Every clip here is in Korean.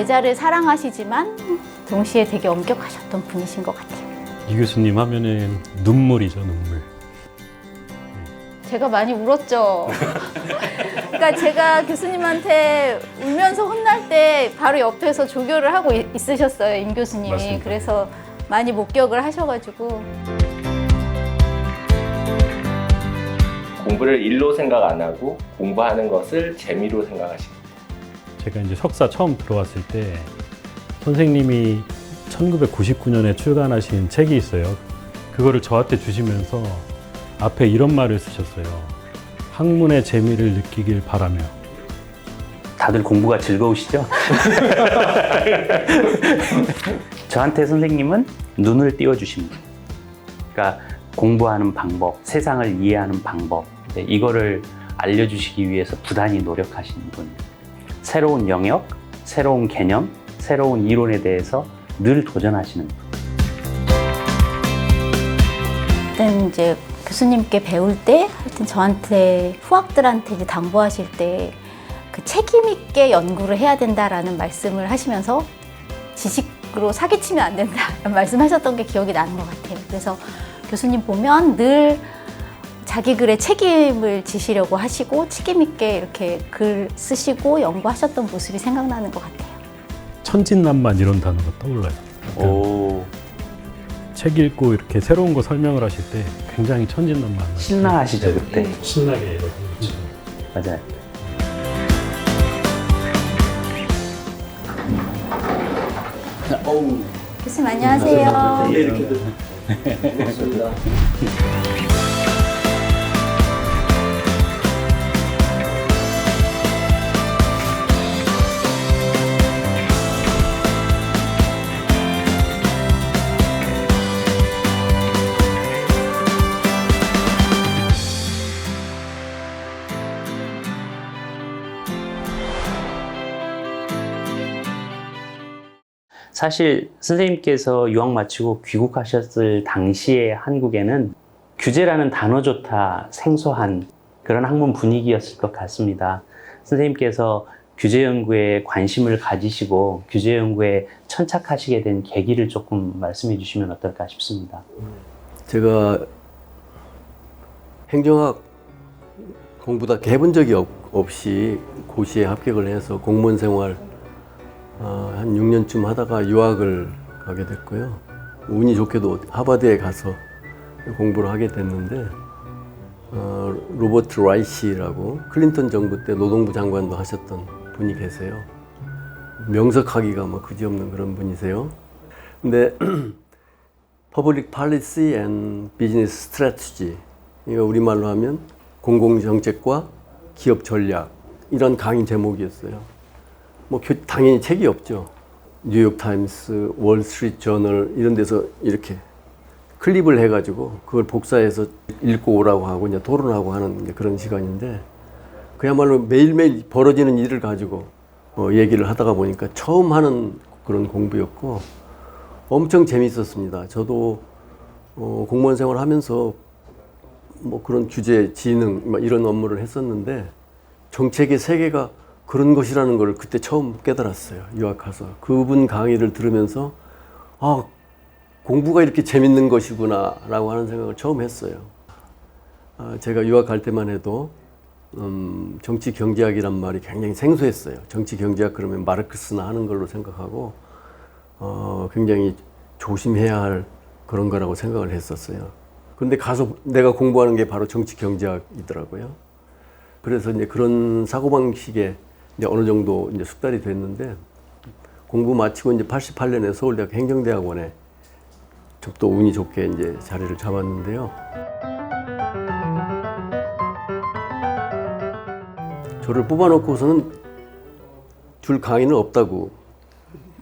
제자를 사랑하시지만 동시에 되게 엄격하셨던 분이신 것 같아요. 이 교수님 하면은 눈물이죠, 눈물. 제가 많이 울었죠. 그러니까 제가 교수님한테 울면서 혼날 때 바로 옆에서 조교를 하고 있으셨어요, 임 교수님이. 맞습니다. 그래서 많이 목격을 하셔가지고. 공부를 일로 생각 안 하고 공부하는 것을 재미로 생각하시고. 제가 이제 석사 처음 들어왔을 때 선생님이 1999년에 출간하신 책이 있어요. 그거를 저한테 주시면서 앞에 이런 말을 쓰셨어요. 학문의 재미를 느끼길 바라며. 다들 공부가 즐거우시죠? 저한테 선생님은 눈을 띄워주십니다. 그러니까 공부하는 방법, 세상을 이해하는 방법, 이거를 알려주시기 위해서 부단히 노력하시는 분. 새로운 영역, 새로운 개념, 새로운 이론에 대해서 늘 도전하시는 분. 그때 이제 교수님께 배울 때 하여튼 저한테 후학들한테 이제 당부하실 때 그 책임 있게 연구를 해야 된다라는 말씀을 하시면서 지식으로 사기치면 안 된다라는 말씀하셨던 게 기억이 나는 것 같아요. 그래서 교수님 보면 늘 자기 글에 책임을 지시려고 하시고 책임 있게 이렇게 글 쓰시고 연구하셨던 모습이 생각나는 것 같아요. 천진난만 이런 단어가 떠올라요. 그러니까 오, 책 읽고 이렇게 새로운 거 설명을 하실 때 굉장히 천진난만. 신나하시죠, 그때? 신나게 이러고 그렇죠. 맞아요. 교수님 안녕하세요. 사실 선생님께서 유학 마치고 귀국하셨을 당시에 한국에는 규제라는 단어조차 생소한 그런 학문 분위기였을 것 같습니다. 선생님께서 규제 연구에 관심을 가지시고 규제 연구에 천착하시게 된 계기를 조금 말씀해 주시면 어떨까 싶습니다. 제가 행정학 공부 다 해본 적이 없이 고시에 합격을 해서 공무원 생활 한 6년쯤 하다가 유학을 가게 됐고요. 운이 좋게도 하버드에 가서 공부를 하게 됐는데 로버트 라이시라고 클린턴 정부 때 노동부 장관도 하셨던 분이 계세요. 명석하기가 뭐 그지없는 그런 분이세요. 근데 Public Policy and Business Strategy, 이거 우리말로 하면 공공정책과 기업 전략, 이런 강의 제목이었어요. 뭐 당연히 책이 없죠. 뉴욕타임스, 월스트리트 저널 이런 데서 이렇게 클립을 해가지고 그걸 복사해서 읽고 오라고 하고 이제 토론하고 하는 그런 시간인데, 그야말로 매일매일 벌어지는 일을 가지고 얘기를 하다가 보니까 처음 하는 그런 공부였고 엄청 재밌었습니다. 저도 공무원 생활 하면서 뭐 그런 규제, 지능 이런 업무를 했었는데 정책의 세계가 그런 것이라는 걸 그때 처음 깨달았어요. 유학 가서 그분 강의를 들으면서 아, 공부가 이렇게 재밌는 것이구나 라고 하는 생각을 처음 했어요. 제가 유학 갈 때만 해도 정치 경제학이란 말이 굉장히 생소했어요. 정치 경제학 그러면 마르크스나 하는 걸로 생각하고 굉장히 조심해야 할 그런 거라고 생각을 했었어요. 근데 가서 내가 공부하는 게 바로 정치 경제학이더라고요. 그래서 이제 그런 사고방식에 이제 어느 정도 이제 숙달이 됐는데, 공부 마치고 이제 88년에 서울대학교 행정대학원에 또 운이 좋게 이제 자리를 잡았는데요. 저를 뽑아놓고서는 줄 강의는 없다고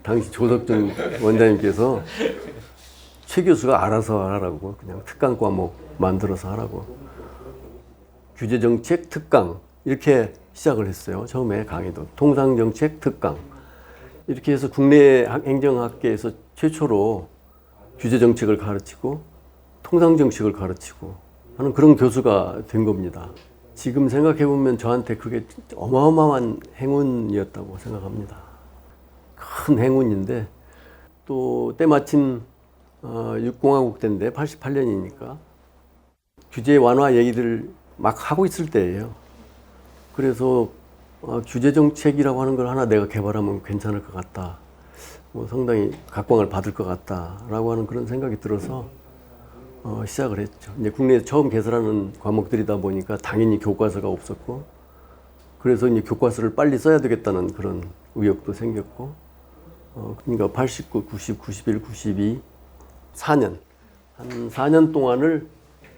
당시 조석준 원장님께서 최 교수가 알아서 하라고, 그냥 특강 과목 만들어서 하라고, 규제정책 특강 이렇게 시작을 했어요. 처음에 강의도 통상정책 특강 이렇게 해서 국내 행정학계에서 최초로 규제정책을 가르치고 통상정책을 가르치고 하는 그런 교수가 된 겁니다. 지금 생각해 보면 저한테 그게 어마어마한 행운이었다고 생각합니다. 큰 행운인데 또 때마침 6공화국 때인데 88년이니까 규제 완화 얘기들을 막 하고 있을 때예요. 그래서 규제 정책이라고 하는 걸 하나 내가 개발하면 괜찮을 것 같다. 상당히 각광을 받을 것 같다라고 하는 그런 생각이 들어서 시작을 했죠. 이제 국내에서 처음 개설하는 과목들이다 보니까 당연히 교과서가 없었고, 그래서 이제 교과서를 빨리 써야 되겠다는 그런 의욕도 생겼고, 그러니까 89, 90, 91, 92, 4년, 한 4년 동안을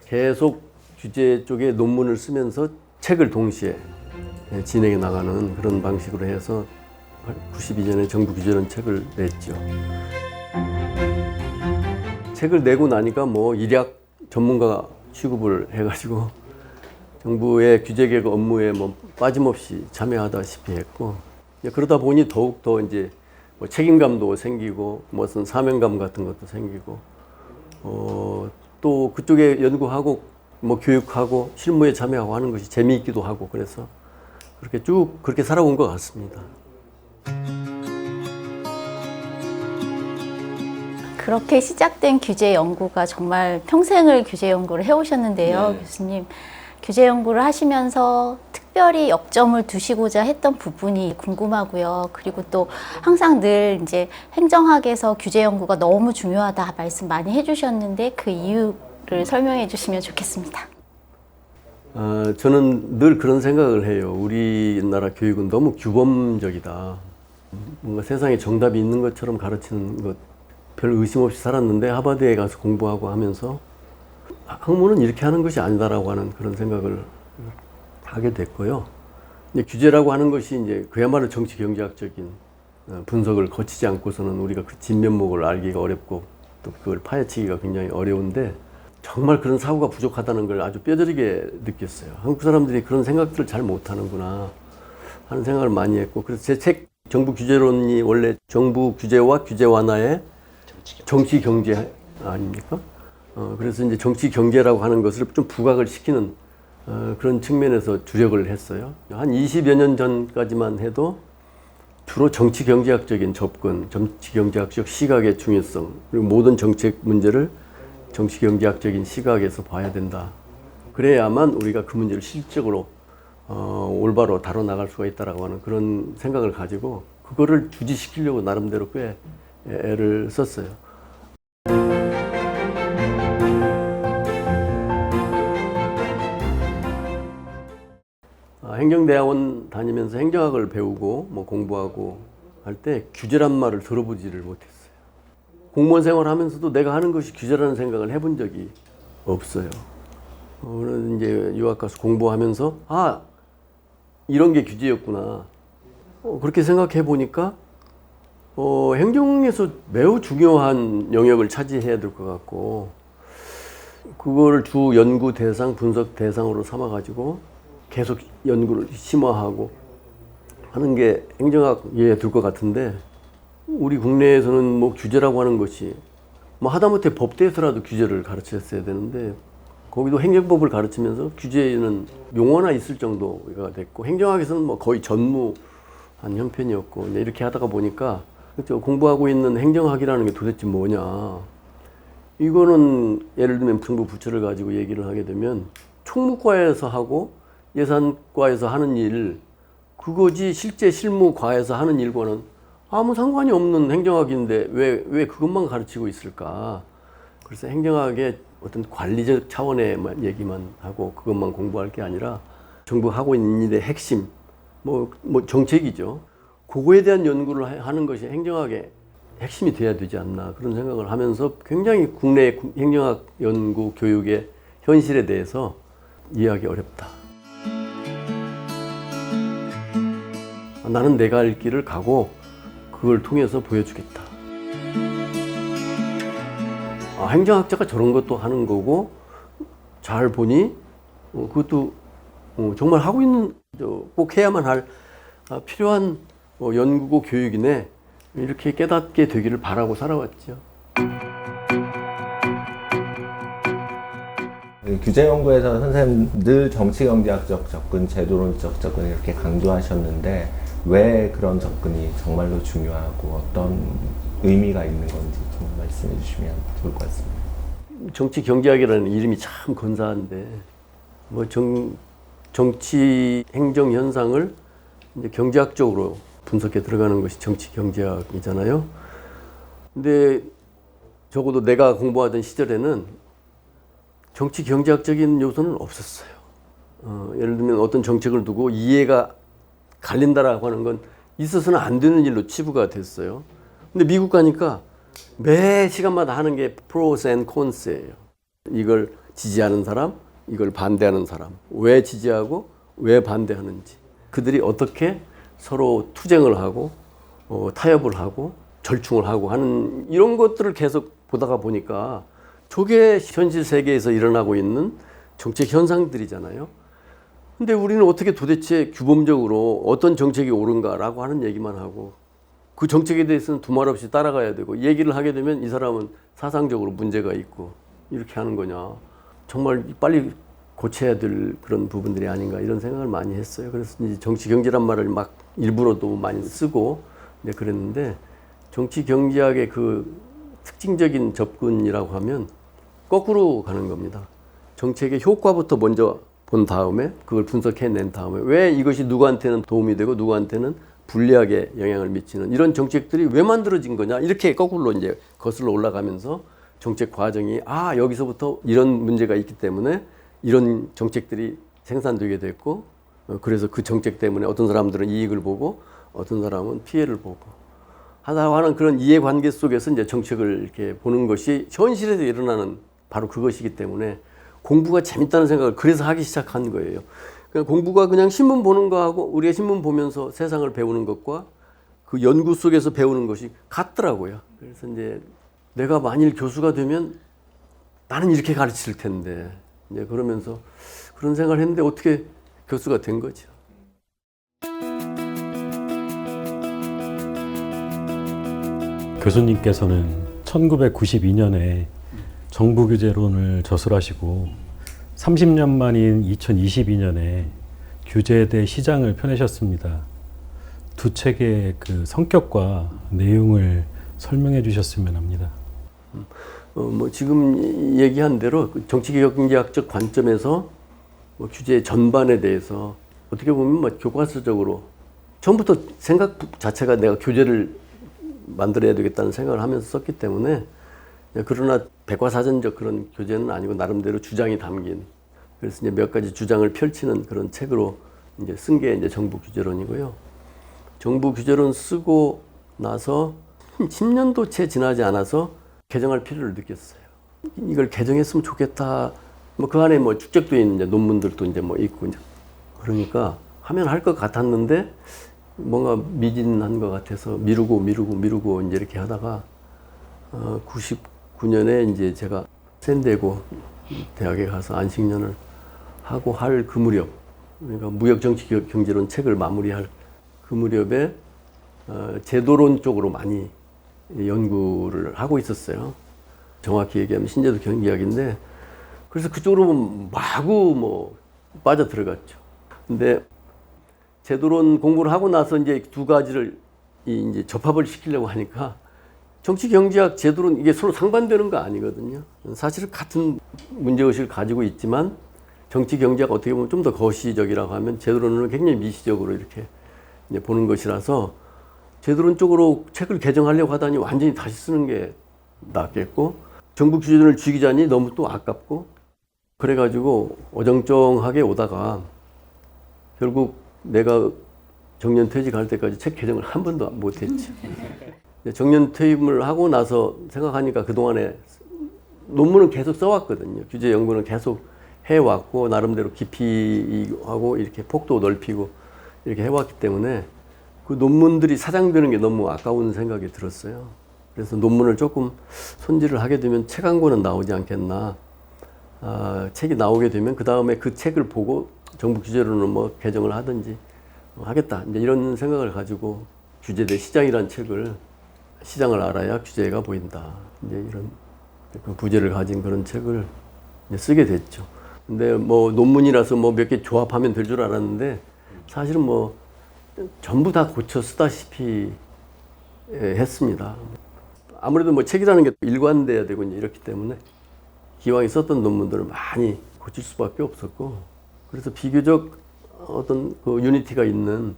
계속 규제 쪽에 논문을 쓰면서 책을 동시에 진행해 나가는 그런 방식으로 해서 92년에 정부 규제론 책을 냈죠. 책을 내고 나니까 뭐 일약 전문가 취급을 해가지고 정부의 규제개혁 업무에 뭐 빠짐없이 참여하다시피 했고, 그러다 보니 더욱 더 이제 뭐 책임감도 생기고 무슨 사명감 같은 것도 생기고, 또 그쪽에 연구하고 뭐 교육하고 실무에 참여하고 하는 것이 재미있기도 하고, 그래서 그렇게 쭉 그렇게 살아온 것 같습니다. 그렇게 시작된 규제 연구가 정말 평생을 규제 연구를 해오셨는데요, 네. 교수님. 규제 연구를 하시면서 특별히 역점을 두시고자 했던 부분이 궁금하고요. 그리고 또 항상 늘 이제 행정학에서 규제 연구가 너무 중요하다 말씀 많이 해주셨는데 그 이유를 설명해 주시면 좋겠습니다. 저는 늘 그런 생각을 해요. 우리나라 교육은 너무 규범적이다. 뭔가 세상에 정답이 있는 것처럼 가르치는 것 별 의심 없이 살았는데 하버드에 가서 공부하고 하면서 학문은 이렇게 하는 것이 아니다라고 하는 그런 생각을 하게 됐고요. 이제 규제라고 하는 것이 이제 그야말로 정치 경제학적인 분석을 거치지 않고서는 우리가 그 진면목을 알기가 어렵고 또 그걸 파헤치기가 굉장히 어려운데, 정말 그런 사고가 부족하다는 걸 아주 뼈저리게 느꼈어요. 한국 사람들이 그런 생각들을 잘 못하는구나 하는 생각을 많이 했고, 그래서 제 책 정부 규제론이 원래 정부 규제와 규제 완화의 정치 경제 아닙니까? 그래서 이제 정치 경제라고 하는 것을 좀 부각을 시키는 그런 측면에서 주력을 했어요. 한 20여 년 전까지만 해도 주로 정치 경제학적인 접근, 정치 경제학적 시각의 중요성, 그리고 모든 정책 문제를 정치 경제학적인 시각에서 봐야 된다. 그래야만 우리가 그 문제를 실질적으로 올바로 다뤄 나갈 수가 있다라고 하는 그런 생각을 가지고 그거를 주지시키려고 나름대로 꽤 애를 썼어요. 행정대학원 다니면서 행정학을 배우고 뭐 공부하고 할 때 규제란 말을 들어보지를 못했어요. 공무원 생활하면서도 내가 하는 것이 규제라는 생각을 해본 적이 없어요. 그래서 이제 유학 가서 공부하면서 이런 게 규제였구나. 그렇게 생각해 보니까 행정에서 매우 중요한 영역을 차지해야 될 것 같고, 그거를 주 연구 대상, 분석 대상으로 삼아가지고 계속 연구를 심화하고 하는 게 행정학에 될 것 같은데, 우리 국내에서는 뭐 규제라고 하는 것이 뭐 하다못해 법대에서라도 규제를 가르쳤어야 되는데, 거기도 행정법을 가르치면서 규제는 용어나 있을 정도가 됐고, 행정학에서는 뭐 거의 전무한 형편이었고, 이제 이렇게 하다가 보니까 공부하고 있는 행정학이라는 게 도대체 뭐냐. 이거는 예를 들면 정부 부처를 가지고 얘기를 하게 되면 총무과에서 하고 예산과에서 하는 일, 그거지 실제 실무과에서 하는 일과는 아무 상관이 없는 행정학인데 왜 그것만 가르치고 있을까. 그래서 행정학의 어떤 관리적 차원의 얘기만 하고 그것만 공부할 게 아니라 정부 하고 있는 일의 핵심, 뭐 정책이죠. 그거에 대한 연구를 하는 것이 행정학의 핵심이 돼야 되지 않나, 그런 생각을 하면서 굉장히 국내 행정학 연구 교육의 현실에 대해서 이해하기 어렵다. 나는 내가 할 길을 가고 그걸 통해서 보여주겠다. 행정학자가 저런 것도 하는 거고, 잘 보니 그것도 정말 하고 있는, 꼭 해야만 할 필요한 연구고 교육이네, 이렇게 깨닫게 되기를 바라고 살아왔죠. 규제 연구에서 선생님 늘 정치 경제학적 접근, 제도론적 접근 이렇게 강조하셨는데, 왜 그런 접근이 정말로 중요하고 어떤 의미가 있는 건지 좀 말씀해 주시면 좋을 것 같습니다. 정치 경제학이라는 이름이 참 근사한데 뭐 정치 행정 현상을 이제 경제학적으로 분석해 들어가는 것이 정치 경제학이잖아요. 근데 적어도 내가 공부하던 시절에는 정치 경제학적인 요소는 없었어요. 예를 들면 어떤 정책을 두고 이해가 갈린다라고 하는 건 있어서는 안 되는 일로 치부가 됐어요. 근데 미국 가니까 매 시간마다 하는 게 pros and cons예요. 이걸 지지하는 사람, 이걸 반대하는 사람, 왜 지지하고 왜 반대하는지, 그들이 어떻게 서로 투쟁을 하고 타협을 하고 절충을 하고 하는 이런 것들을 계속 보다가 보니까 저게 현실 세계에서 일어나고 있는 정책 현상들이잖아요. 근데 우리는 어떻게 도대체 규범적으로 어떤 정책이 옳은가라고 하는 얘기만 하고 그 정책에 대해서는 두말 없이 따라가야 되고 얘기를 하게 되면 이 사람은 사상적으로 문제가 있고 이렇게 하는 거냐. 정말 빨리 고쳐야 될 그런 부분들이 아닌가 이런 생각을 많이 했어요. 그래서 이제 정치 경제란 말을 막 일부러도 많이 쓰고 이제 그랬는데 정치 경제학의 그 특징적인 접근이라고 하면 거꾸로 가는 겁니다. 정책의 효과부터 먼저 본 다음에 그걸 분석해낸 다음에 왜 이것이 누구한테는 도움이 되고 누구한테는 불리하게 영향을 미치는 이런 정책들이 왜 만들어진 거냐 이렇게 거꾸로 이제 거슬러 올라가면서 정책 과정이 여기서부터 이런 문제가 있기 때문에 이런 정책들이 생산되게 됐고 그래서 그 정책 때문에 어떤 사람들은 이익을 보고 어떤 사람은 피해를 보고 하다 하는 그런 이해관계 속에서 이제 정책을 이렇게 보는 것이 현실에서 일어나는 바로 그것이기 때문에 공부가 재밌다는 생각을 그래서 하기 시작한 거예요. 그냥 공부가 그냥 신문 보는 거하고 우리가 신문 보면서 세상을 배우는 것과 그 연구 속에서 배우는 것이 같더라고요. 그래서 이제 내가 만일 교수가 되면 나는 이렇게 가르칠 텐데 이제 그러면서 그런 생각을 했는데 어떻게 교수가 된 거죠. 교수님께서는 1992년에 정부규제론을 저술하시고 30년 만인 2022년에 규제대 시장을 펴내셨습니다. 두 책의 그 성격과 내용을 설명해 주셨으면 합니다. 지금 얘기한 대로 정치경제학적 관점에서 규제 전반에 대해서 어떻게 보면 교과서적으로 처음부터 생각 자체가 내가 규제를 만들어야 되겠다는 생각을 하면서 썼기 때문에 그러나 백과사전적 그런 교재는 아니고 나름대로 주장이 담긴 그래서 이제 몇 가지 주장을 펼치는 그런 책으로 이제 쓴 게 이제 정부규제론이고요. 정부규제론 쓰고 나서 10년도 채 지나지 않아서 개정할 필요를 느꼈어요. 이걸 개정했으면 좋겠다. 그 안에 축적돼 있는 이제 논문들도 이제 있고 이제 그러니까 하면 할 것 같았는데 뭔가 미진한 것 같아서 미루고 이제 이렇게 하다가 99년에 이제 제가 샌디에고 대학에 가서 안식년을 하고 할 그 무렵, 그러니까 무역정치경제론 책을 마무리할 그 무렵에 제도론 쪽으로 많이 연구를 하고 있었어요. 정확히 얘기하면 신제도 경제학인데 그래서 그쪽으로 마구 빠져 들어갔죠. 근데 제도론 공부를 하고 나서 이제 두 가지를 이제 접합을 시키려고 하니까 정치 경제학 제도론 이게 서로 상반되는 거 아니거든요. 사실은 같은 문제의식을 가지고 있지만 정치 경제학 어떻게 보면 좀 더 거시적이라고 하면 제도론은 굉장히 미시적으로 이렇게 이제 보는 것이라서 제도론 쪽으로 책을 개정하려고 하다니 완전히 다시 쓰는 게 낫겠고 정부 규제론을 쥐기자니 너무 또 아깝고 그래가지고 어정쩡하게 오다가 결국 내가 정년 퇴직할 때까지 책 개정을 한 번도 못했지. 정년 퇴임을 하고 나서 생각하니까 그동안에 논문은 계속 써왔거든요. 규제 연구는 계속 해왔고 나름대로 깊이하고 이렇게 폭도 넓히고 이렇게 해왔기 때문에 그 논문들이 사장되는 게 너무 아까운 생각이 들었어요. 그래서 논문을 조금 손질을 하게 되면 책 한 권은 나오지 않겠나. 책이 나오게 되면 그 다음에 그 책을 보고 정부 규제로는 개정을 하든지 하겠다. 이제 이런 생각을 가지고 규제대 시장이라는 책을 시장을 알아야 규제가 보인다. 이제 이런 그 부제를 가진 그런 책을 이제 쓰게 됐죠. 근데 논문이라서 몇 개 조합하면 될 줄 알았는데 사실은 전부 다 고쳐 쓰다시피 했습니다. 아무래도 뭐 책이라는 게 일관돼야 되고 이제 이렇기 때문에 기왕에 썼던 논문들을 많이 고칠 수밖에 없었고, 그래서 비교적 어떤 그 유니티가 있는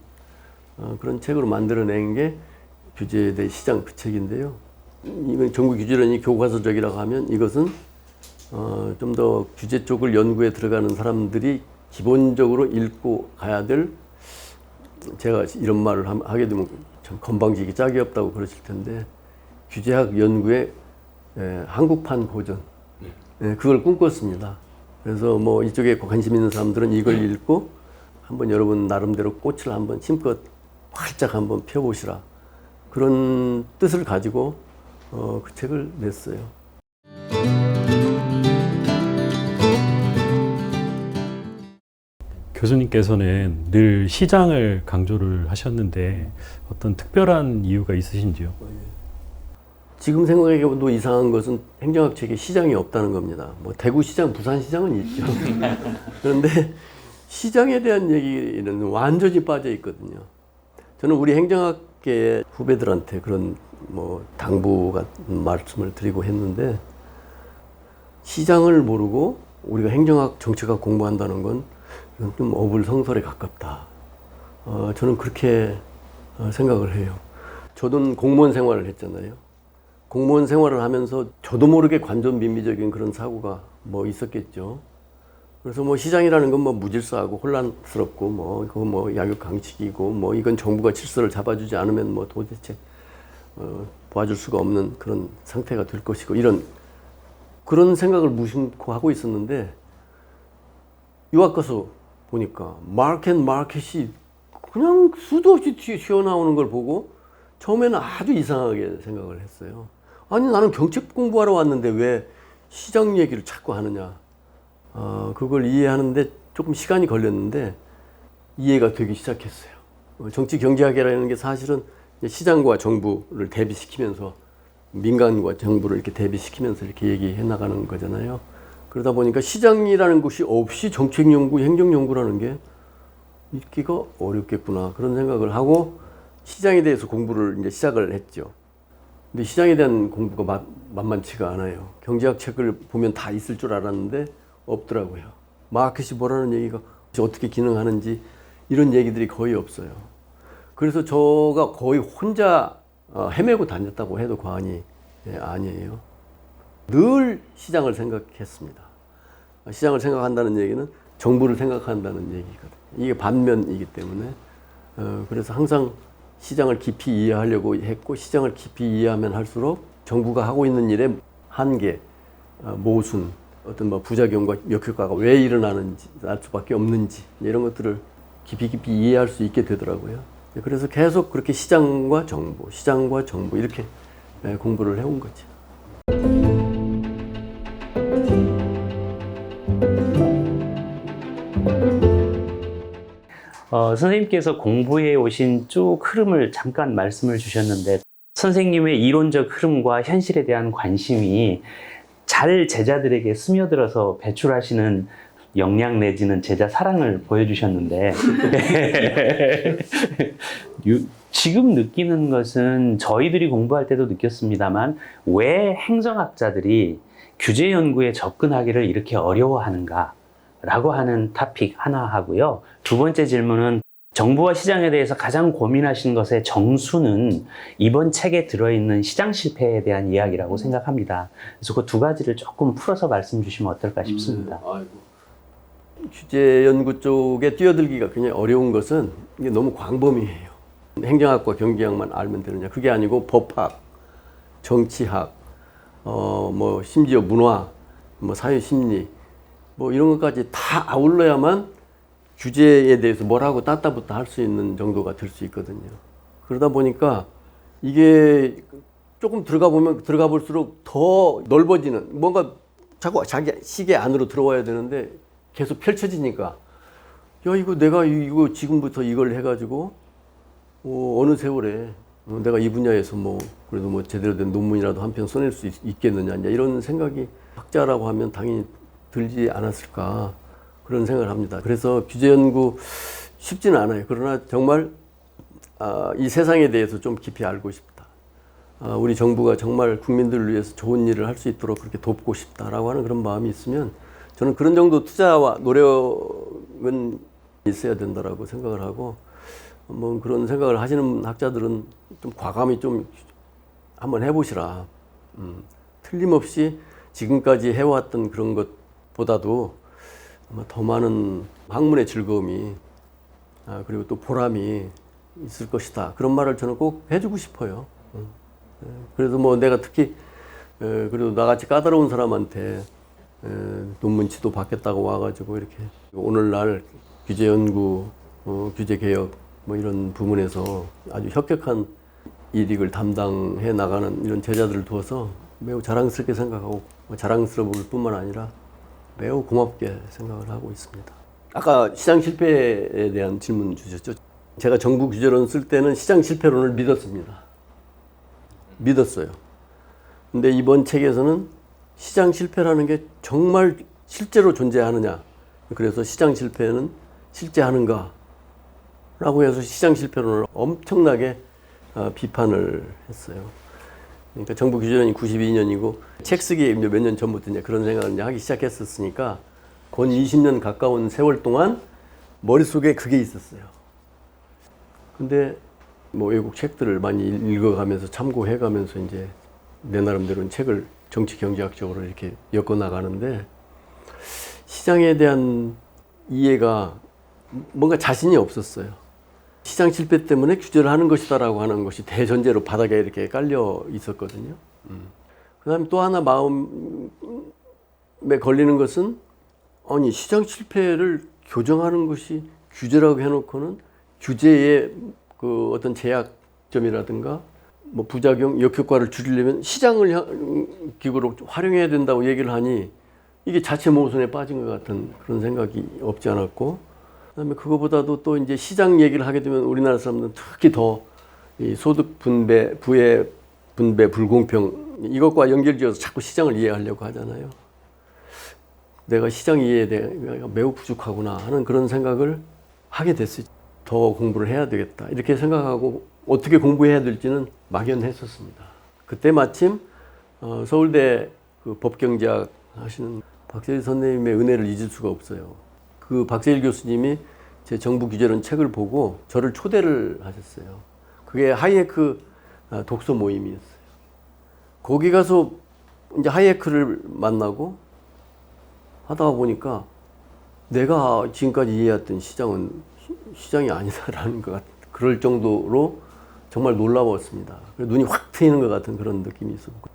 그런 책으로 만들어낸 게 규제에 대해 시장 그 책인데요. 이건 정부 규제론이 교과서적이라고 하면 이것은 좀 더 규제 쪽을 연구에 들어가는 사람들이 기본적으로 읽고 가야 될, 제가 이런 말을 하게 되면 참 건방지기 짝이 없다고 그러실 텐데, 규제학 연구의 한국판 고전, 그걸 꿈꿨습니다. 그래서 뭐 이쪽에 관심 있는 사람들은 이걸 읽고 한번 여러분 나름대로 꽃을 한번 힘껏 활짝 한번 펴보시라, 그런 뜻을 가지고 그 책을 냈어요. 교수님께서는 늘 시장을 강조를 하셨는데 어떤 특별한 이유가 있으신지요? 지금 생각해봐도 이상한 것은 행정학 책에 시장이 없다는 겁니다. 뭐 대구시장, 부산시장은 있죠. 그런데 시장에 대한 얘기는 완전히 빠져 있거든요. 저는 우리 행정학계 후배들한테 그런 뭐 당부 같은 말씀을 드리고 했는데, 시장을 모르고 우리가 행정학, 정책학 공부한다는 건 이건 좀 어불성설에 가깝다. 저는 그렇게 생각을 해요. 저도 공무원 생활을 했잖아요. 공무원 생활을 하면서 저도 모르게 관전빈미적인 그런 사고가 뭐 있었겠죠. 그래서 뭐 시장이라는 건 뭐 무질서하고 혼란스럽고 뭐 그거 뭐 약육 강식이고 뭐 이건 정부가 질서를 잡아주지 않으면 뭐 도대체 도와줄 수가 없는 그런 상태가 될 것이고, 이런 그런 생각을 무심코 하고 있었는데, 유학 가서 보니까 마켓이 그냥 수도 없이 튀어나오는 걸 보고 처음에는 아주 이상하게 생각을 했어요. 아니, 나는 경책 공부하러 왔는데 왜 시장 얘기를 자꾸 하느냐. 그걸 이해하는데 조금 시간이 걸렸는데 이해가 되기 시작했어요. 정치 경제학이라는 게 사실은 시장과 정부를 대비시키면서, 민간과 정부를 이렇게 대비시키면서 이렇게 얘기해 나가는 거잖아요. 그러다 보니까 시장이라는 것이 없이 정책연구, 행정연구라는 게 있기가 어렵겠구나, 그런 생각을 하고 시장에 대해서 공부를 이제 시작을 했죠. 근데 시장에 대한 공부가 만만치가 않아요. 경제학 책을 보면 다 있을 줄 알았는데 없더라고요. 마켓이 뭐라는 얘기가 어떻게 기능하는지 이런 얘기들이 거의 없어요. 그래서 저가 거의 혼자 헤매고 다녔다고 해도 과언이 아니에요. 늘 시장을 생각했습니다. 시장을 생각한다는 얘기는 정부를 생각한다는 얘기거든요. 이게 반면이기 때문에 그래서 항상 시장을 깊이 이해하려고 했고, 시장을 깊이 이해하면 할수록 정부가 하고 있는 일의 한계, 모순, 어떤 뭐 부작용과 역효과가 왜 일어나는지, 알 수밖에 없는지, 이런 것들을 깊이 이해할 수 있게 되더라고요. 그래서 계속 그렇게 시장과 정부 이렇게 공부를 해온 거죠. 선생님께서 공부해 오신 쭉 흐름을 잠깐 말씀을 주셨는데, 선생님의 이론적 흐름과 현실에 대한 관심이 잘 제자들에게 스며들어서 배출하시는 역량 내지는 제자 사랑을 보여주셨는데 지금 느끼는 것은 저희들이 공부할 때도 느꼈습니다만, 왜 행정학자들이 규제 연구에 접근하기를 이렇게 어려워하는가 라고 하는 토픽 하나 하고요. 두 번째 질문은 정부와 시장에 대해서 가장 고민하신 것의 정수는 이번 책에 들어있는 시장 실패에 대한 이야기라고 생각합니다. 그래서 그 두 가지를 조금 풀어서 말씀 주시면 어떨까 싶습니다. 규제 연구 쪽에 뛰어들기가 굉장히 어려운 것은 이게 너무 광범위해요. 행정학과 경제학만 알면 되느냐, 그게 아니고 법학, 정치학, 뭐 심지어 문화, 뭐 사회심리, 뭐 이런 것까지 다 아울러야만 규제에 대해서 뭐라고 따따붙다 할 수 있는 정도가 될 수 있거든요. 그러다 보니까 이게 조금 들어가 볼수록 더 넓어지는, 뭔가 자꾸 자기 시계 안으로 들어와야 되는데 계속 펼쳐지니까, 야, 이거 내가 이거 지금부터 이걸 해가지고 어느 세월에 내가 이 분야에서 뭐 그래도 뭐 제대로 된 논문이라도 한 편 써낼 수 있겠느냐, 이런 생각이 학자라고 하면 당연히 들지 않았을까, 그런 생각을 합니다. 그래서 규제 연구 쉽지는 않아요. 그러나 정말 이 세상에 대해서 좀 깊이 알고 싶다. 우리 정부가 정말 국민들을 위해서 좋은 일을 할 수 있도록 그렇게 돕고 싶다라고 하는 그런 마음이 있으면 저는 그런 정도 투자와 노력은 있어야 된다라고 생각을 하고, 뭐 그런 생각을 하시는 학자들은 좀 과감히 좀 한번 해보시라. 틀림없이 지금까지 해왔던 그런 것보다도 아마 더 많은 학문의 즐거움이 그리고 또 보람이 있을 것이다. 그런 말을 저는 꼭 해주고 싶어요. 그래서 뭐 내가 특히 그래도 나같이 까다로운 사람한테 논문 지도 받겠다고 와가지고 이렇게 오늘날 규제 연구, 규제 개혁 뭐 이런 부문에서 아주 혁혁한 일익을 담당해 나가는 이런 제자들을 두어서 매우 자랑스럽게 생각하고, 자랑스러울 뿐만 아니라 매우 고맙게 생각을 하고 있습니다. 아까 시장 실패에 대한 질문 주셨죠. 제가 정부 규제론 쓸 때는 시장 실패론을 믿었어요. 근데 이번 책에서는 시장 실패라는 게 정말 실제로 존재하느냐, 그래서 시장 실패는 실제하는가 라고 해서 시장 실패론을 엄청나게 비판을 했어요. 그러니까 정부 규제론이 92년이고 책 쓰기 몇 년 전부터 이제 그런 생각을 이제 하기 시작했었으니까 건 20년 가까운 세월 동안 머릿속에 그게 있었어요. 근데 뭐 외국 책들을 많이 읽어가면서 참고해가면서 이제 내 나름대로는 책을 정치 경제학적으로 이렇게 엮어 나가는데 시장에 대한 이해가 뭔가 자신이 없었어요. 시장 실패 때문에 규제를 하는 것이다라고 하는 것이 대전제로 바닥에 이렇게 깔려 있었거든요. 그 다음에 또 하나 마음에 걸리는 것은 아니 시장 실패를 교정하는 것이 규제라고 해놓고는 규제의 그 어떤 제약점이라든가 뭐 부작용, 역효과를 줄이려면 시장을 기구로 활용해야 된다고 얘기를 하니 이게 자체 모순에 빠진 것 같은 그런 생각이 없지 않았고, 그다음에 그거보다도 또 이제 시장 얘기를 하게 되면 우리나라 사람들은 특히 더 이 소득 분배, 부의 분배 불공평 이것과 연결지어서 자꾸 시장을 이해하려고 하잖아요. 내가 시장 이해에 대해 매우 부족하구나 하는 그런 생각을 하게 됐어요. 더 공부를 해야 되겠다 이렇게 생각하고 어떻게 공부해야 될지는 막연했었습니다. 그때 마침 서울대 그 법경제학 하시는 박세일 선생님의 은혜를 잊을 수가 없어요. 그 박세일 교수님이 제 정부 규제론 책을 보고 저를 초대를 하셨어요. 그게 하이에크 독서 모임이었어요. 거기 가서 이제 하이에크를 만나고 하다가 보니까 내가 지금까지 이해했던 시장은 시장이 아니다라는 것 같은 그럴 정도로 정말 놀라웠습니다. 눈이 확 트이는 것 같은 그런 느낌이 있었고,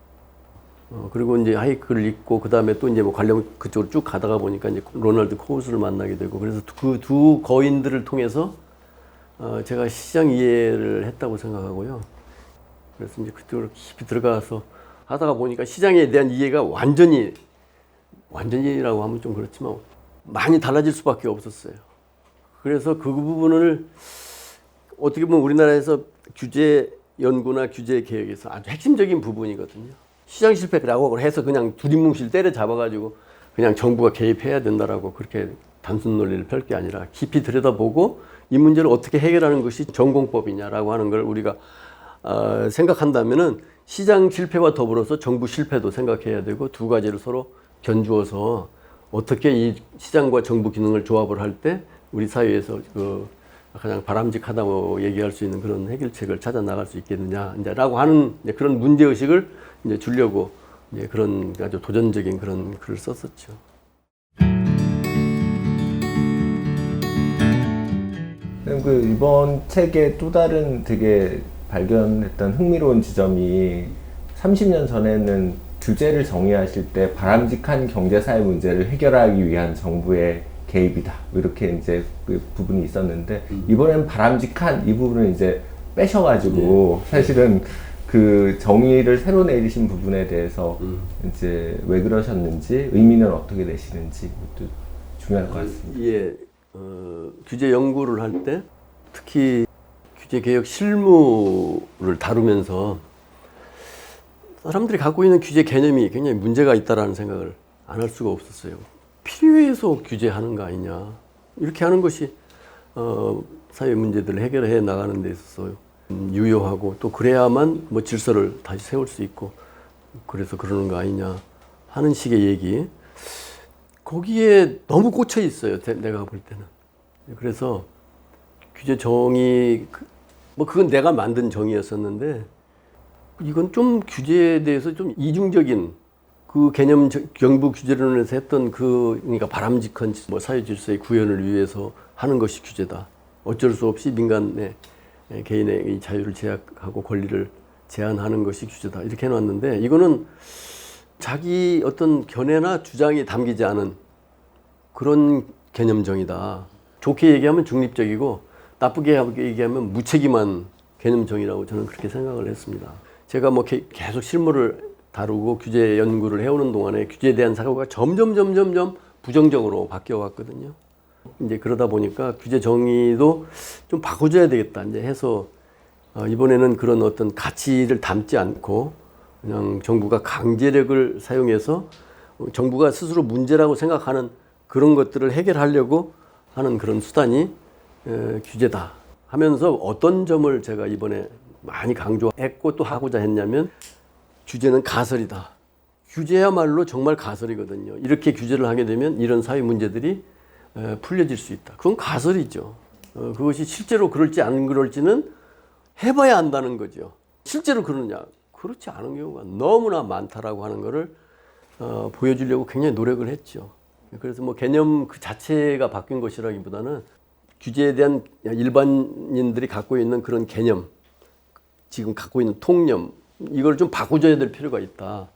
그리고 이제 하이크를 읽고 그 다음에 또 이제 뭐 관련 그쪽으로 쭉 가다가 보니까 이제 로널드 코우스를 만나게 되고, 그래서 그 두 거인들을 통해서 제가 시장 이해를 했다고 생각하고요. 그래서 이제 그쪽으로 깊이 들어가서 하다가 보니까 시장에 대한 이해가 완전히라고 하면 좀 그렇지만 많이 달라질 수밖에 없었어요. 그래서 그 부분을 어떻게 보면 우리나라에서 규제 연구나 규제 개혁에서 아주 핵심적인 부분이거든요. 시장 실패라고 해서 그냥 두리뭉실 때려 잡아가지고 그냥 정부가 개입해야 된다라고 그렇게 단순 논리를 펼 게 아니라 깊이 들여다보고 이 문제를 어떻게 해결하는 것이 전공법이냐라고 하는 걸 우리가 생각한다면은 시장 실패와 더불어서 정부 실패도 생각해야 되고 두 가지를 서로 견주어서 어떻게 이 시장과 정부 기능을 조합을 할 때 우리 사회에서 그 가장 바람직하다고 얘기할 수 있는 그런 해결책을 찾아 나갈 수 있겠느냐라고 하는 그런 문제 의식을 이제 주려고 이제 그런 아주 도전적인 그런 글을 썼었죠. 그 이번 책의 또 다른 되게 발견했던 흥미로운 지점이 30년 전에는 규제를 정의하실 때 바람직한 경제사회 문제를 해결하기 위한 정부의 개입이다 이렇게 이제 그 부분이 있었는데 이번에는 바람직한 이 부분을 이제 빼셔가지고 사실은 그 정의를 새로 내리신 부분에 대해서 이제 왜 그러셨는지 의미는 어떻게 내시는지 또 중요할 것 같습니다. 예, 규제 연구를 할 때 특히 규제 개혁 실무를 다루면서 사람들이 갖고 있는 규제 개념이 굉장히 문제가 있다라는 생각을 안 할 수가 없었어요. 필요해서 규제하는 거 아니냐 이렇게 하는 것이 사회 문제들을 해결해 나가는 데 있어서 유효하고 또 그래야만 뭐 질서를 다시 세울 수 있고 그래서 그러는 거 아니냐 하는 식의 얘기. 거기에 너무 꽂혀 있어요. 내가 볼 때는. 그래서 규제 정의 뭐 그건 내가 만든 정의였었는데 이건 좀 규제에 대해서 좀 이중적인 그 개념 경부 규제론에서 했던 그러니까 바람직한 뭐 사회 질서의 구현을 위해서 하는 것이 규제다. 어쩔 수 없이 민간의 개인의 자유를 제약하고 권리를 제한하는 것이 규제다. 이렇게 해놨는데 이거는 자기 어떤 견해나 주장이 담기지 않은 그런 개념정의다. 좋게 얘기하면 중립적이고 나쁘게 얘기하면 무책임한 개념정의라고 저는 그렇게 생각을 했습니다. 제가 뭐 계속 실무를 다루고 규제 연구를 해오는 동안에 규제에 대한 사고가 점점 부정적으로 바뀌어 왔거든요. 이제 그러다 보니까 규제 정의도 좀 바꿔줘야 되겠다. 이제 해서 이번에는 그런 어떤 가치를 담지 않고 그냥 정부가 강제력을 사용해서 정부가 스스로 문제라고 생각하는 그런 것들을 해결하려고 하는 그런 수단이 규제다 하면서 어떤 점을 제가 이번에 많이 강조했고 또 하고자 했냐면 규제는 가설이다. 규제야말로 정말 가설이거든요. 이렇게 규제를 하게 되면 이런 사회 문제들이 풀려질 수 있다. 그건 가설이죠. 그것이 실제로 그럴지 안 그럴지는 해봐야 안다는 거죠. 실제로 그러느냐? 그렇지 않은 경우가 너무나 많다라고 하는 것을 보여주려고 굉장히 노력을 했죠. 그래서 뭐 개념 그 자체가 바뀐 것이라기보다는 규제에 대한 일반인들이 갖고 있는 그런 개념, 지금 갖고 있는 통념, 이걸 좀 바꿔줘야 될 필요가 있다.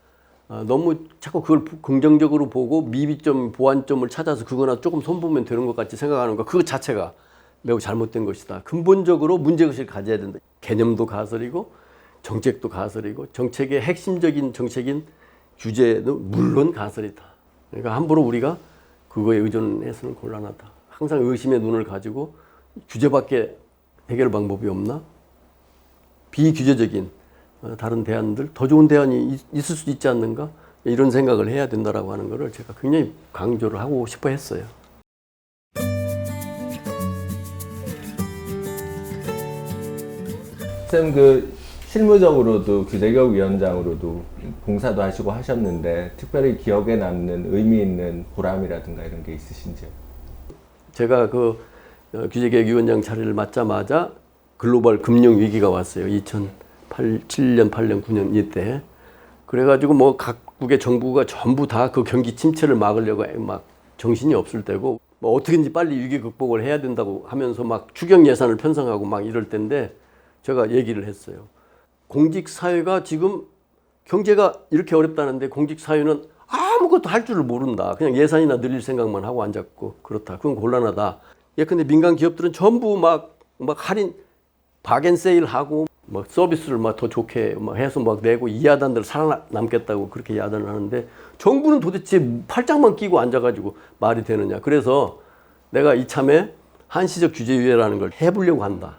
너무 자꾸 그걸 긍정적으로 보고 미비점, 보완점을 찾아서 그거나 조금 손보면 되는 것 같이 생각하는 거, 그거 자체가 매우 잘못된 것이다. 근본적으로 문제의식을 가져야 된다. 개념도 가설이고 정책도 가설이고 정책의 핵심적인 정책인 규제는 물론 가설이다. 그러니까 함부로 우리가 그거에 의존해서는 곤란하다. 항상 의심의 눈을 가지고 규제밖에 해결 방법이 없나? 비규제적인 다른 대안들, 더 좋은 대안이 있을 수 있지 않는가? 이런 생각을 해야 된다라고 하는 것을 제가 굉장히 강조를 하고 싶어 했어요. 쌤, 그 실무적으로도 규제개혁위원장으로도 봉사도 하시고 하셨는데 특별히 기억에 남는 의미 있는 보람이라든가 이런 게 있으신지요? 제가 그 규제개혁위원장 자리를 맡자마자 글로벌 금융 위기가 왔어요. 2007년, 8년, 9년 이때. 그래가지고 뭐 각국의 정부가 전부 다 그 경기 침체를 막으려고 막 정신이 없을 때고 뭐 어떻게든지 빨리 위기 극복을 해야 된다고 하면서 막 추경 예산을 편성하고 막 이럴 때인데 제가 얘기를 했어요. 공직사회가 지금 경제가 이렇게 어렵다는데 공직사회는 아무것도 할 줄을 모른다. 그냥 예산이나 늘릴 생각만 하고 앉았고 그렇다. 그건 곤란하다. 예컨대 민간 기업들은 전부 막 할인, 바겐세일하고 막 서비스를 막 더 좋게 막 해서 막 내고 이 야단들 살아남겠다고 그렇게 야단을 하는데 정부는 도대체 팔짱만 끼고 앉아가지고 말이 되느냐. 그래서 내가 이참에 한시적 규제유예라는 걸 해보려고 한다.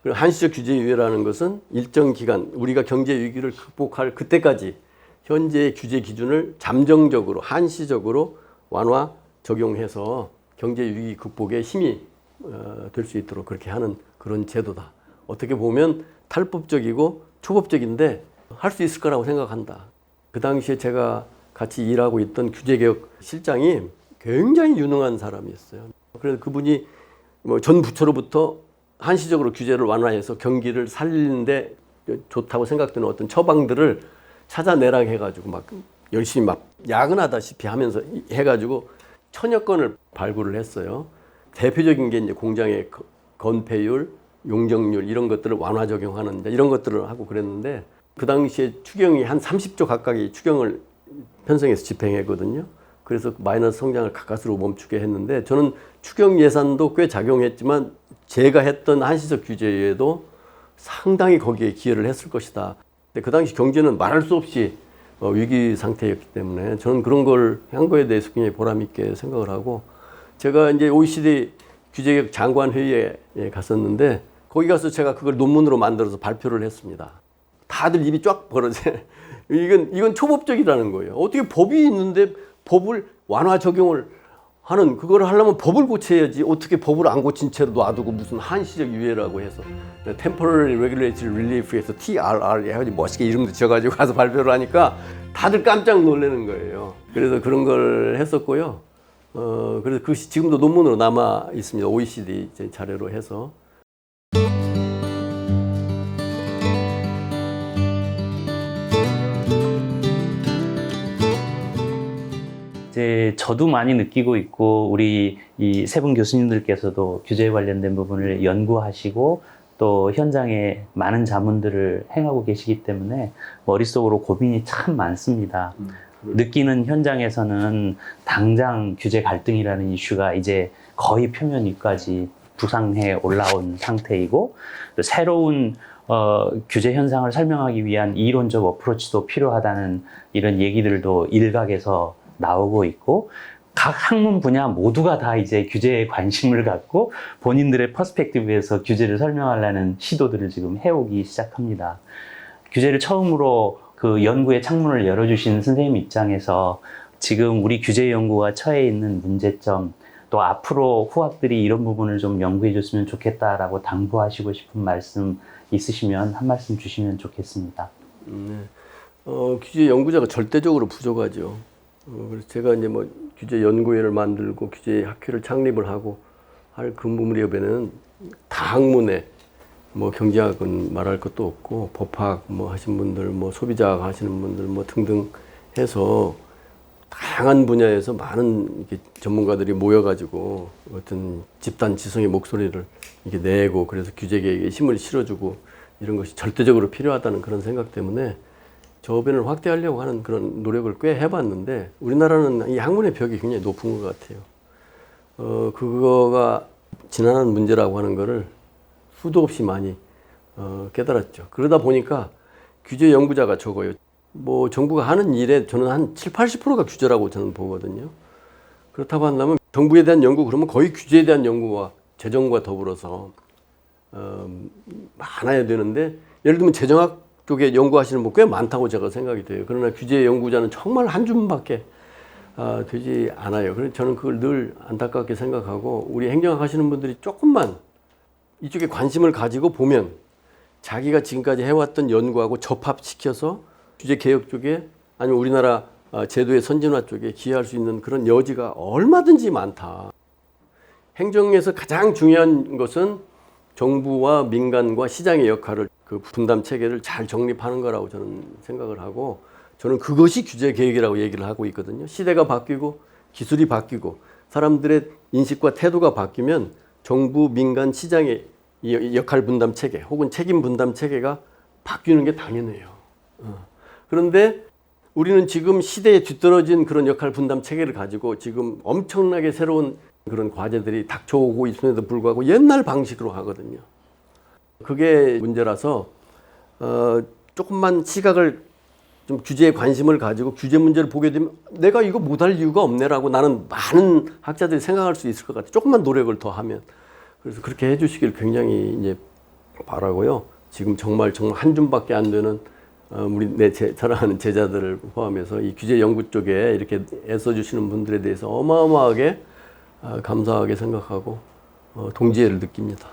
그리고 한시적 규제유예라는 것은 일정 기간 우리가 경제 위기를 극복할 그때까지 현재의 규제 기준을 잠정적으로 한시적으로 완화 적용해서 경제 위기 극복에 힘이 될 수 있도록 그렇게 하는 그런 제도다. 어떻게 보면 탈법적이고 초법적인데 할 수 있을 거라고 생각한다. 그 당시에 제가 같이 일하고 있던 규제개혁 실장이 굉장히 유능한 사람이었어요. 그래서 그분이 뭐 전 부처로부터 한시적으로 규제를 완화해서 경기를 살리는데 좋다고 생각되는 어떤 처방들을 찾아내라 해가지고 막 열심히 막 야근하다시피 하면서 해가지고 1000여 건을 발굴을 했어요. 대표적인 게 이제 공장의 건폐율, 용적률 이런 것들을 완화 적용하는 이런 것들을 하고 그랬는데 그 당시에 추경이 한 30조 가까이 추경을 편성해서 집행했거든요. 그래서 마이너스 성장을 가까스로 멈추게 했는데 저는 추경 예산도 꽤 작용했지만 제가 했던 한시적 규제에도 상당히 거기에 기여를 했을 것이다. 근데 그 당시 경제는 말할 수 없이 위기 상태였기 때문에 저는 그런 걸 한 거에 대해서 굉장히 보람 있게 생각을 하고 제가 이제 OECD 규제개혁 장관 회의에 갔었는데 거기 가서 제가 그걸 논문으로 만들어서 발표를 했습니다. 다들 입이 쫙 벌어져요. 이건 초법적이라는 거예요. 어떻게 법이 있는데 법을 완화 적용을 하는 그걸 하려면 법을 고쳐야지 어떻게 법을 안 고친 채로 놔두고 무슨 한시적 유예라고 해서 Temporary Regulatory Relief에서 TRR 해가지고 멋있게 이름도 지어가지고 가서 발표를 하니까 다들 깜짝 놀라는 거예요. 그래서 그런 걸 했었고요. 그래서 그것이 지금도 논문으로 남아 있습니다. OECD 자료로 해서. 이제 저도 많이 느끼고 있고 우리 이 세 분 교수님들께서도 규제에 관련된 부분을 연구하시고 또 현장에 많은 자문들을 행하고 계시기 때문에 머릿속으로 고민이 참 많습니다. 느끼는 현장에서는 당장 규제 갈등이라는 이슈가 이제 거의 표면 위까지 부상해 올라온 상태이고 또 새로운 규제 현상을 설명하기 위한 이론적 어프로치도 필요하다는 이런 얘기들도 일각에서 나오고 있고 각 학문 분야 모두가 다 이제 규제에 관심을 갖고 본인들의 퍼스펙티브에서 규제를 설명하려는 시도들을 지금 해오기 시작합니다. 규제를 처음으로 그 연구의 창문을 열어주신 선생님 입장에서 지금 우리 규제 연구가 처해 있는 문제점 또 앞으로 후학들이 이런 부분을 좀 연구해 줬으면 좋겠다라고 당부하시고 싶은 말씀 있으시면 한 말씀 주시면 좋겠습니다. 규제 연구자가 절대적으로 부족하죠. 그래서 제가 이제 뭐 규제 연구회를 만들고 규제 학회를 창립을 하고 할 그 무렵에는 다 학문에 뭐 경제학은 말할 것도 없고 법학 뭐 하신 분들 뭐 소비자학 하시는 분들 뭐 등등 해서 다양한 분야에서 많은 이렇게 전문가들이 모여가지고 어떤 집단 지성의 목소리를 이렇게 내고 그래서 규제 개혁에 힘을 실어주고 이런 것이 절대적으로 필요하다는 그런 생각 때문에 저변을 확대하려고 하는 그런 노력을 꽤 해봤는데 우리나라는 이 학문의 벽이 굉장히 높은 것 같아요. 그거가 지난한 문제라고 하는 거를 수도 없이 많이 깨달았죠. 그러다 보니까 규제 연구자가 적어요. 뭐 정부가 하는 일에 저는 한 7, 80%가 규제라고 저는 보거든요. 그렇다고 한다면 정부에 대한 연구 그러면 거의 규제에 대한 연구와 재정과 더불어서 많아야 되는데 예를 들면 재정학 쪽에 연구하시는 분 꽤 많다고 제가 생각이 돼요. 그러나 규제 연구자는 정말 한 줌밖에 되지 않아요. 그래서 저는 그걸 늘 안타깝게 생각하고 우리 행정학 하시는 분들이 조금만 이쪽에 관심을 가지고 보면 자기가 지금까지 해왔던 연구하고 접합시켜서 규제 개혁 쪽에 아니면 우리나라 제도의 선진화 쪽에 기여할 수 있는 그런 여지가 얼마든지 많다. 행정에서 가장 중요한 것은 정부와 민간과 시장의 역할을 그 분담 체계를 잘 정립하는 거라고 저는 생각을 하고 저는 그것이 규제 개혁이라고 얘기를 하고 있거든요. 시대가 바뀌고 기술이 바뀌고 사람들의 인식과 태도가 바뀌면 정부, 민간, 시장의 역할 분담 체계 혹은 책임 분담 체계가 바뀌는 게 당연해요. 그런데 우리는 지금 시대에 뒤떨어진 그런 역할 분담 체계를 가지고 지금 엄청나게 새로운 그런 과제들이 닥쳐오고 있음에도 불구하고 옛날 방식으로 하거든요. 그게 문제라서 조금만 시각을 좀 규제에 관심을 가지고 규제 문제를 보게 되면 내가 이거 못할 이유가 없네라고 나는 많은 학자들이 생각할 수 있을 것 같아요. 조금만 노력을 더 하면. 그래서 그렇게 해주시길 굉장히 이제 바라고요. 지금 정말 한 줌밖에 안 되는 우리 사랑하는 제자들을 포함해서 이 규제 연구 쪽에 이렇게 애써주시는 분들에 대해서 어마어마하게 감사하게 생각하고 동지애를 느낍니다.